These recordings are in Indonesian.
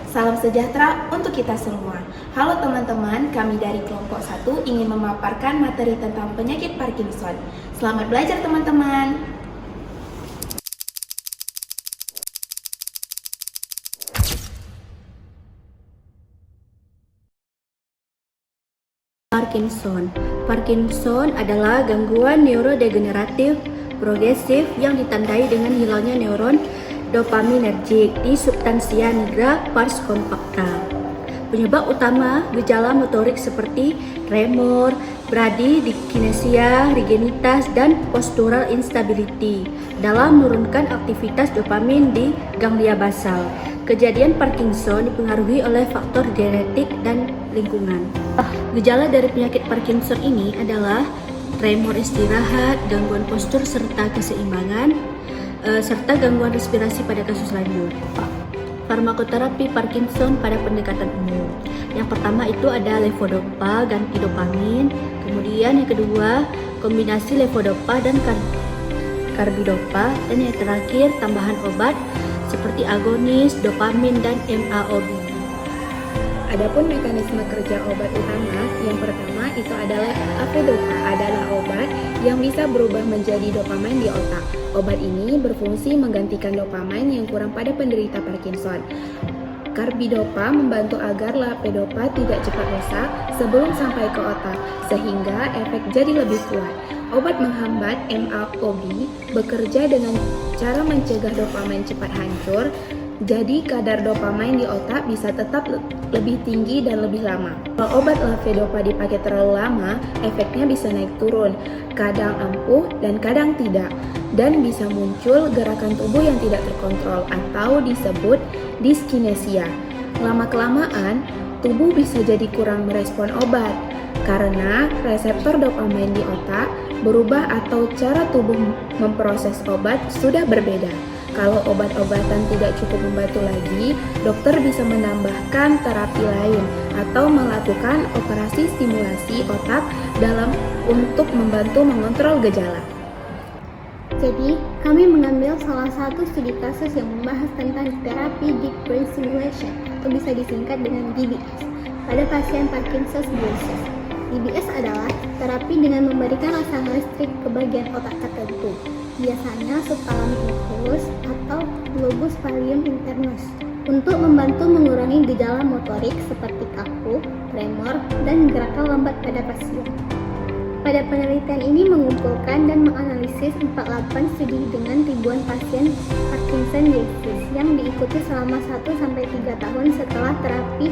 Salam sejahtera untuk kita semua. Halo teman-teman, kami dari kelompok 1 ingin memaparkan materi tentang penyakit Parkinson. Selamat belajar teman-teman. Parkinson adalah gangguan neurodegeneratif progresif yang ditandai dengan hilangnya neuron dopaminergic di substansia nigra pars compacta. Penyebab utama gejala motorik seperti tremor, bradykinesia, rigiditas, dan postural instability dalam menurunkan aktivitas dopamin di ganglia basal. Kejadian Parkinson dipengaruhi oleh faktor genetik dan lingkungan. Gejala dari penyakit Parkinson ini adalah tremor istirahat, gangguan postur serta keseimbangan, serta gangguan respirasi pada kasus lanjut. Farmakoterapi Parkinson pada pendekatan umum. Yang pertama itu ada levodopa ganti dopamin, kemudian yang kedua kombinasi levodopa dan karbidopa, dan yang terakhir tambahan obat seperti agonis, dopamin, dan MAOB. Adapun mekanisme kerja obat utama, yang pertama itu adalah levodopa adalah obat yang bisa berubah menjadi dopamin di otak. Obat ini berfungsi menggantikan dopamin yang kurang pada penderita Parkinson. Karbidopa membantu agar levodopa tidak cepat rusak sebelum sampai ke otak, sehingga efek jadi lebih kuat. Obat menghambat MAOB bekerja dengan cara mencegah dopamin cepat hancur, jadi kadar dopamin di otak bisa tetap lebih tinggi dan lebih lama. Kalau obat levodopa dipakai terlalu lama, efeknya bisa naik turun, kadang ampuh dan kadang tidak, dan bisa muncul gerakan tubuh yang tidak terkontrol atau disebut dyskinesia. Lama-kelamaan, tubuh bisa jadi kurang merespon obat karena reseptor dopamin di otak berubah atau cara tubuh memproses obat sudah berbeda. Kalau obat-obatan tidak cukup membantu lagi, dokter bisa menambahkan terapi lain atau melakukan operasi stimulasi otak untuk membantu mengontrol gejala. Jadi, kami mengambil salah satu studi kasus yang membahas tentang terapi deep brain stimulation atau bisa disingkat dengan DBS pada pasien Parkinson's disease. DBS adalah terapi dengan memberikan rasa listrik ke bagian otak tertentu, biasanya subthalamus atau globus pallium internus, untuk membantu mengurangi gejala motorik seperti kaku, tremor, dan gerakan lambat pada pasien. Pada penelitian ini mengumpulkan dan menganalisis 48 studi dengan ribuan pasien Parkinson disease yang diikuti selama 1-3 tahun setelah terapi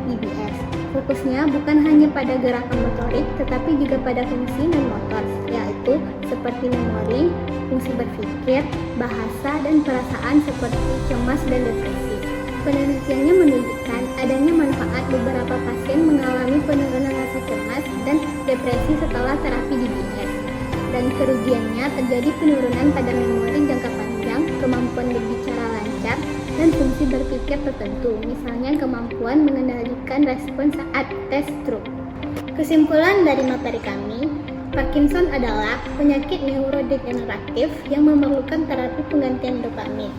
DBS. Fokusnya bukan hanya pada gerakan motorik, tetapi juga pada fungsi non-motor, yaitu seperti memori, fungsi berpikir, bahasa, dan perasaan seperti cemas dan depresi. Penelitiannya menunjukkan adanya manfaat beberapa pasien mengalami penurunan rasa cemas dan depresi setelah terapi DBS. Dan kerugiannya terjadi penurunan pada memori jangka panjang, kemampuan berbicara lancar, dan fungsi berpikir tertentu, misalnya kemampuan mengendalikan respon saat tes stroke. Kesimpulan dari materi kami, Parkinson adalah penyakit neurodegeneratif yang memerlukan terapi penggantian dopamin.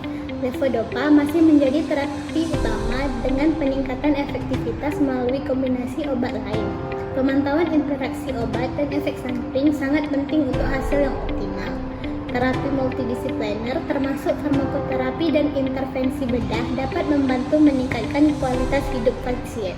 Levodopa masih menjadi terapi utama dengan peningkatan efektivitas melalui kombinasi obat lain. Pemantauan interaksi obat dan efek samping sangat penting untuk hasil yang optimal. Terapi multidisipliner termasuk farmakoterapi dan intervensi bedah dapat membantu meningkatkan kualitas hidup pasien.